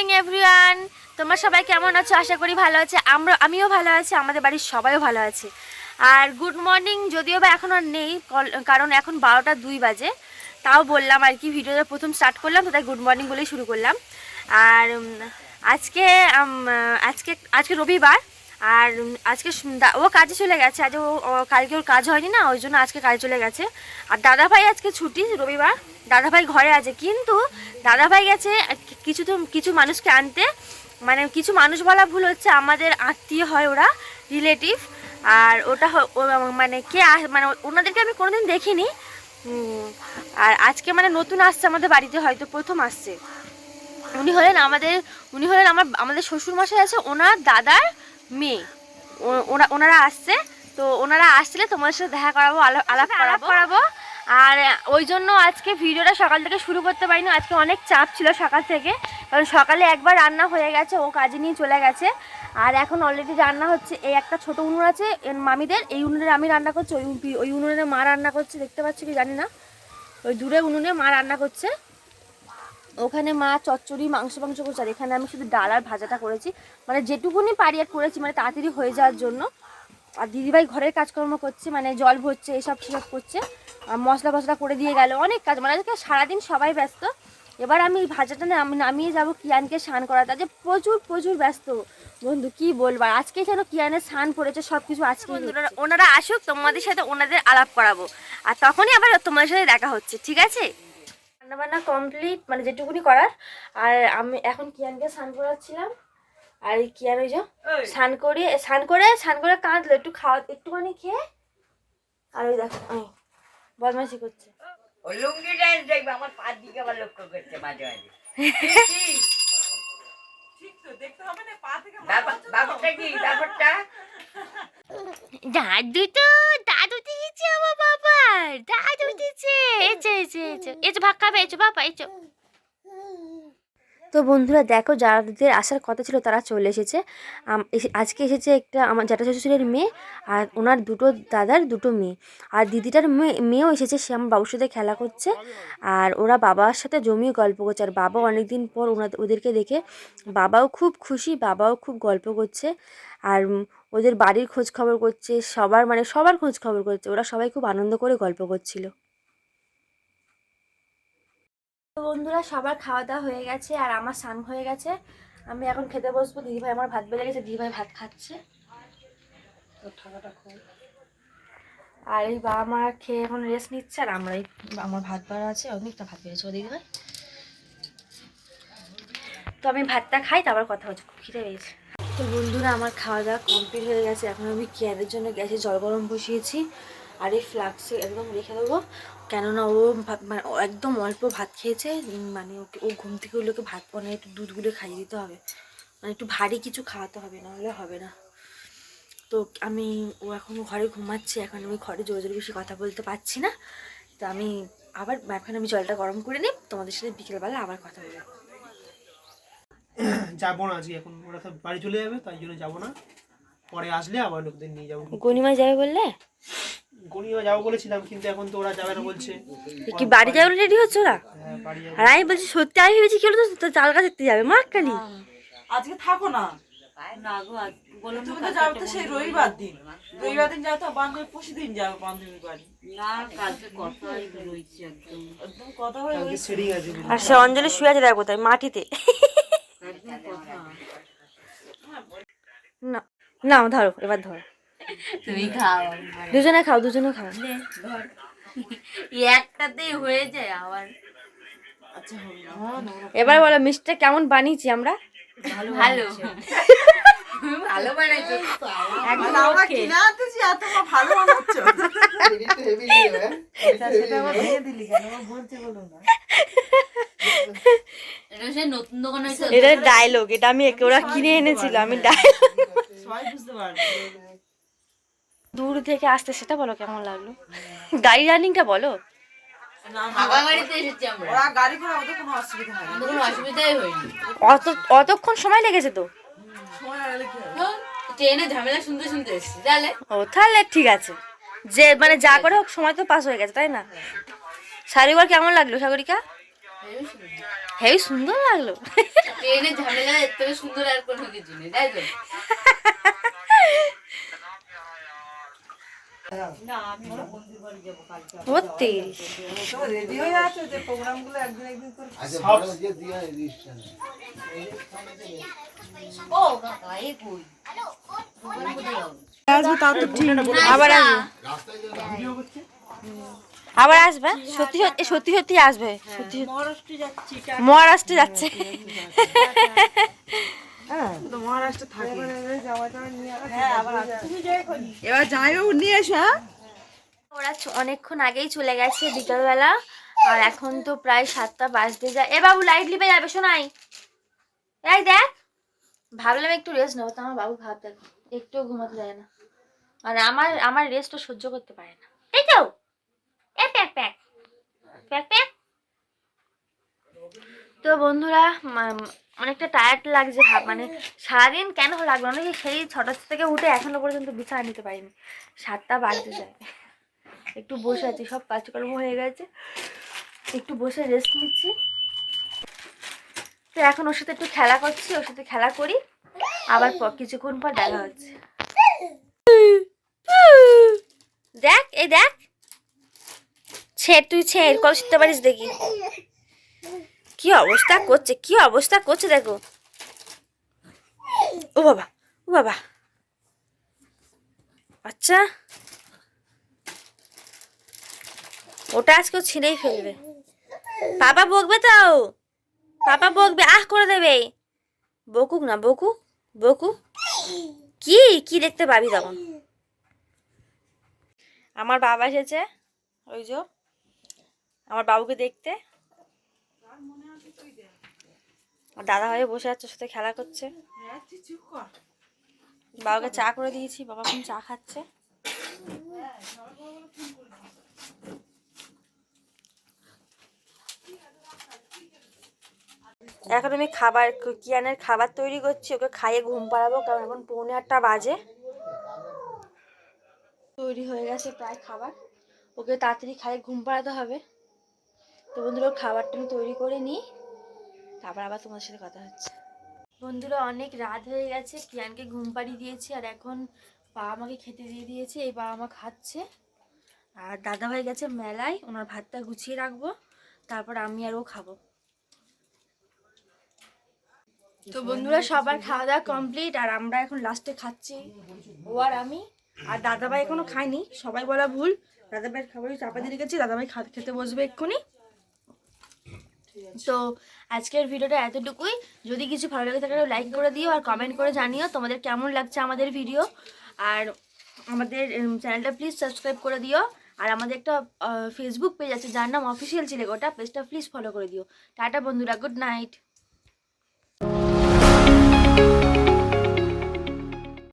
Morning everyone, তোমরা সবাই কেমন আছো? আশা করি ভালো আছে। আমিও ভালো আছি, আমাদের বাড়ির সবাইও ভালো আছে। আর গুড মর্নিং যদিও বা এখন আর নেই, কারণ এখন 12টা 2 বাজে। তাও বললাম আর কি, ভিডিওটা প্রথম স্টার্ট করলাম তো তাই গুড মর্নিং বলেই শুরু করলাম। আর আজকে আজকে আজকে রবিবার। আর আজকে ও কাজে চলে গেছে। আজ কালকে ওর কাজ হয়নি না, ওই জন্য আজকে কাজে চলে গেছে। আর দাদাভাই আজকে ছুটি, রবিবার। দাদাভাই ঘরে আছে, কিন্তু দাদাভাই গেছে কিছু মানুষকে আনতে। মানে কিছু মানুষ বলা ভুল হচ্ছে, আমাদের আত্মীয় হয় ওরা, রিলেটিভ। আর ওটা মানে মানে ওনাদেরকে আমি কোনোদিন দেখিনি। আর আজকে মানে নতুন আসছে আমাদের বাড়িতে, হয়তো প্রথম আসছে। উনি হলেন আমাদের শ্বশুরমশাই আছে, ওনার দাদার মেয়ে। ওনারা আসছে, তো ওনারা আসলে তোমাদের সাথে দেখা করাবো, আলাপ করাবো। আর ওই জন্য আজকে ভিডিওটা সকাল থেকে শুরু করতে পারিনি। আজকে অনেক চাপ ছিল সকাল থেকে, কারণ সকালে একবার রান্না হয়ে গেছে, ও কাজে নিয়ে চলে গেছে। আর এখন অলরেডি রান্না হচ্ছে। এই একটা ছোট উনুন আছে মামিদের, এই উনুনে আমি রান্না করছি, ওই উনুনে মা রান্না করছে। দেখতে পাচ্ছি কি জানি না, ওই দূরে উনুনে মা রান্না করছে। ওখানে মা চচ্চড়ি মাংস করছে, আর এখানে আমি শুধু ডাল আর ভাজাটা করেছি, মানে যেটুকুনি পারি আর করেছি, মানে তাড়াতাড়ি হয়ে যাওয়ার জন্য। আর দিদিভাই ঘরের কাজকর্ম করছে, মানে জল ভরছে, এসব করছে। আর মশলা করে দিয়ে গেল, অনেক কাজ, মানে আজকে সারাদিন সবাই ব্যস্ত। এবার আমি ভাজাটা নামিয়ে যাবো কিয়ানকে স্নান করাতে। আজকে প্রচুর ব্যস্ত বন্ধু, কি বলবার। আজকে যেন কিয়ানের স্নান পড়েছে, সব কিছু আজকে। ওনারা আসুক, তোমাদের সাথে ওনাদের আলাপ করাবো, আর তখনই আবার তোমাদের সাথে দেখা হচ্ছে, ঠিক আছে? রান্নাবান্না কমপ্লিট, মানে যেটুকুনি করার। আর আমি এখন কিয়ানকে স্নান করাচ্ছিলাম। আর কিয়ান ওই যে স্নান করে কাঁদলো, একটুখানি খেয়ে। আর ওই দেখো বদমাইশি করছে। ওই লুঙ্গিটা দেখবে আমার পা দিকে আবার লক্ষ্য করছে মাঝে মাঝে। ঠিক তো, দেখতে হবে না পা থেকে। ব্যাপারটা কি? ব্যাপারটা দাদু দিয়েছে আমার বাবার, দাদু দিয়েছে। এসো ভাগ খাবে, এসো বাবা, এসো। তো বন্ধুরা দেখো, যাদের আসার কথা ছিল তারা চলে এসেছে। আজকে এসেছে একটা আমার জ্যাঠা শ্বশুরের মেয়ে, আর ওনার দুটো দাদার দুটো মেয়ে। আর দিদিটার মেয়েও এসেছে, সে আমার বাবুর সাথে খেলা করছে। আর ওরা বাবার সাথে জমিয়ে গল্প করছে। আর বাবা অনেকদিন পর ওদেরকে দেখে বাবাও খুব খুশি, বাবাও খুব গল্প করছে। আর ওদের বাড়ির খোঁজ খবর করছে, সবার খোঁজ খবর করছে। ওরা সবাই খুব আনন্দ করে গল্প করছিল। তো বন্ধুরা, সবার খাওয়া দাওয়া হয়ে গেছে, আর আমার স্নান হয়ে গেছে। আমি এখন খেতে বসবো। দিদিভাই আমার ভাত বেড়ে গেছে, দিদিভাই ভাত খাচ্ছে। আর এই বাবা মা খেয়ে এখন রেস্ট নিচ্ছে, আর আমরা আমার ভাত বাড়া আছে, অনেকটা ভাত বেড়েছে দিদিভাই। তো আমি ভাতটা খাই, তারপর কথা হচ্ছে, খুব খিদে পেয়েছে। তো বন্ধুরা, আমার খাওয়া দাওয়া কমপ্লিট হয়ে গেছে। এখন আমি কিয়ানের জন্য গ্যাসে জল গরম বসিয়েছি, আর এই ফ্লাক্সে একদম রেখে দেবো। কেননা ও মানে একদম অল্প ভাত খেয়েছে, মানে ও ঘুম থেকে ওগুলোকে ভাত বানিয়ে একটু দুধগুলো খাইয়ে দিতে হবে, মানে একটু ভারী কিছু খাওয়াতে হবে, নাহলে হবে না। তো ও এখন ঘরে ঘুমাচ্ছে, এখন আমি ঘরে জোরে বেশি কথা বলতে পারছি না। তো আমি এখন আমি জলটা গরম করে নিই, তোমাদের সাথে বিকেলবেলা আবার কথা বলবো। যাবো না আজকে, এখন ওরা তো বাড়ি চলে যাবে, তাই জন্য যাবো না। পরে আসলে আবার লোকদের নিয়ে যাবো। গনিমা যাবে বললে? গনিমা যাবো বলেছিলাম, কিন্তু এখন তো ওরা যাবে না বলছে। কি বাড়ি যাবে রেডি হচ্ছে ওরা? হ্যাঁ, বাড়ি যাবে। আর আমি বলছি সত্যি, আমি ভেবেছি কি হলো তো চাল গাছ দেখতে যাবে মা কালী। আজকে থাকো না, তুমি তো যাবে তো সেই রবিবার দিন যাও তো, বান্ধবী প্রতিদিন যাবে বান্ধবীর বাড়ি। না, কালকে কথাই রয়েছে একদম কথা হয়ে কালকে সেটিং আছে। আর সে অঞ্জলি শুয়ে আছে দেখো, তাই মাটিতে। একদম কথা। না না, ধরো এবার ধরো, তুমি খাও, দুজনে খাও। একটাতেই হয়ে যায় আবার। আচ্ছা এবার বলো মিষ্টিটা কেমন বানিয়েছি আমরা? ভালো ভালো বানাইছো। আমরা কিনা আনতেছি, আর তোমরা ভালো বানাচ্ছো। সেটা আবার ভেঙে দিলি কেন? আমার বলতে বলো না। এটা সে নতুন দোকান হয়েছে। এটা ডায়লগ, এটা আমি ওরা কিনে এনেছিল, আমি ডায়লগ। সবাই বুঝতে পারবে। দূর থেকে আসতে, সেটা বলো কেমন লাগলো, গাড়ি রানিংটা বলো। ফাঁকা গাড়িতে এসেছি আমরা। ওরা গাড়ি করে, ওদের কোনো অসুবিধা হয় না। আমাদের কোনো অসুবিধাই হয়নি। অতক্ষণ সময় লেগেছে তো। সময় লাগলে কি হবে? ট্রেনে ঝামেলা শুনতে এসেছি তাহলে। ও তাহলে ঠিক আছে, যে মানে যা করে হোক সময় তো পাস হয়ে গেছে, তাই না? সারিবার কেমন লাগলো সাগরিকা? হেবি সুন্দর লাগলো। ট্রেনে ঝামেলা এর থেকে সুন্দর আর কোনো কিছু নেই, তাই তো? সত্যি রেডি হয়ে আছে যে প্রোগ্রামগুলো একদিন একদিন করে ও কাকা এই কই আসবে তাও তো ঠিক আবার আসবে, আবার আসবে, সত্যি সত্যি সত্যি সত্যি আসবে, সত্যি মহারাষ্ট্রে যাচ্ছি মহারাষ্ট্রে যাচ্ছে। তো মহারাষ্ট্রে থাকে হ্যাঁ আবার এবার জামাইবাবু নিয়ে এসো হ্যাঁ ওরা অনেকক্ষণ আগেই চলে গেছে বিকালবেলা, আর এখন তো প্রায় 7টা বাজতে যায়। এ বাবু লাইট লিপে যাবে শোনাই, এই দেখ ভাবলাম একটু রেস্ট নেবো, তো আমার বাবু ভাব দেখ একটুও ঘুমাতে যায় না, আর আমার রেস্টও সহ্য করতে পারে না। এই তো a pack pack pack pack. তো বন্ধুরা অনেকটা টায়ার্ড লাগছে, মানে সারাদিন কেন লাগলো না, সেই 6টা থেকে উঠে এখনো পর্যন্ত বিছানা নিতে পারিনি, 7টা বাজতে যায়। একটু বসে আছি, সব কাজকর্ম হয়ে গেছে, একটু বসে রেস্ট নিচ্ছি। তো এখন ওর সাথে একটু খেলা করছি, ওর সাথে খেলা করি, আবার কিছুক্ষণ পর দেখা হচ্ছে। দেখ এই দেখ, তুই কত শিখতে পারিস দেখি, কি অবস্থা করছে, কি অবস্থা করছে দেখো। ও বাবা, ও বাবা, আচ্ছা ওটা আজকে ছিঁড়েই ফেলবে, পাপা বকবে তো, পাপা বকবে, আহ করে দেবে, বকুক না, বকুক বকুক, কি কি দেখতে পাবি তখন। আমার বাবা এসেছে, ওই যে আমার বাবুকে দেখতে, দাদা ভাই বসে আছে, ওর সাথে খেলা করছে। বাবাকে চা করে দিয়েছি, বাবা এখন চা খাচ্ছে। এখন আমি কিয়ানের খাবার তৈরি করছি, ওকে খাইয়ে ঘুম পাড়াবো, কারণ এখন 8:45 বাজে। তৈরি হয়ে গেছে প্রায় খাবার, ওকে তাড়াতাড়ি খাইয়ে ঘুম পাড়াতে হবে। তো বন্ধুরা খাবারটা আমি তৈরি করে নিই, তারপর আবার তোমার সাথে কথা হচ্ছে। বন্ধুরা অনেক রাত হয়ে গেছে, কিয়ানকে ঘুম পাড়িয়ে দিয়েছি, আর এখন বাবা আমাকে খেতে দিয়ে দিয়েছে, এই বাবা মা খাচ্ছে, আর দাদাভাই গেছে মেলায়, ওনার ভাতটা গুছিয়ে রাখবো, তারপর আমি আর ও খাবো। তো বন্ধুরা সবার খাওয়া দাওয়া কমপ্লিট, আর আমরা এখন লাস্টে খাচ্ছি, ও আর আমি, আর দাদাভাই এখনো খায়নি, সবাই বলা ভুল, দাদাভাইয়ের খাবারই চাপা দিয়ে রেখেছি, দাদাভাই খেতে বসবে এক্ষুনি। তো আজকের ভিডিওটা এতটুকুই, যদি কিছু ভালো লাগে তাহলে লাইক করে দিও, আর কমেন্ট করে জানিও তোমাদের কেমন লাগছে আমাদের ভিডিও, আর আমাদের চ্যানেলটা প্লিজ সাবস্ক্রাইব করে দিও, আর আমাদের একটা ফেসবুক পেজ আছে যার নাম অফিসিয়াল চিলেকোঠা, পেজটা প্লিজ ফলো করে দিও। টাটা বন্ধুরা, গুড নাইট।